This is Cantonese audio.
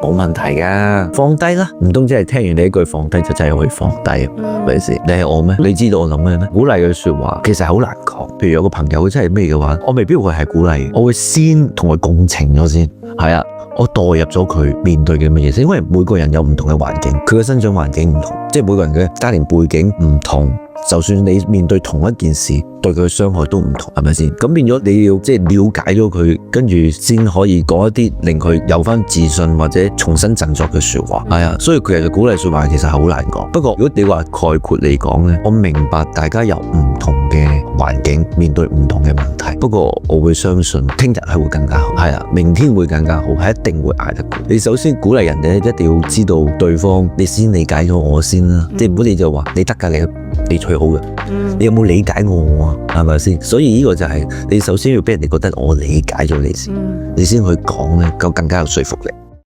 冇問題噶，放低啦，唔通真係聽完你一句放低就真係可以放低，係咪先？你係我咩？你知道我諗咩咩？鼓勵嘅說話其實好難講。譬如有個朋友佢真係咩嘅話，我未必會係鼓勵，我會先同佢共情咗先，係啊。我代入咗佢面對嘅乜嘢先，因為每個人有唔同嘅環境，佢嘅生長環境唔同，即係每個人嘅家庭背景唔同，就算你面對同一件事，對佢嘅傷害都唔同，係咪先？咁變咗你要即係了解咗佢，跟住先可以講一啲令佢有翻自信或者重新振作嘅說話。係啊，所以佢其實鼓勵說話其實好難講。不過如果你話概括嚟講咧，我明白大家有唔同嘅環境，面對唔同嘅問題。不過我會相信聽日係會更加好，係啊，明天會更加好，係一定會捱得過。你首先鼓勵人哋一定要知道對方，你先理解咗我先啦，即係唔好你就話你得㗎，你最好嘅，你有冇理解我啊？係咪先？所以呢個就係你首先要俾人哋覺得我理解咗你先，你先去講咧，就更加有說服力。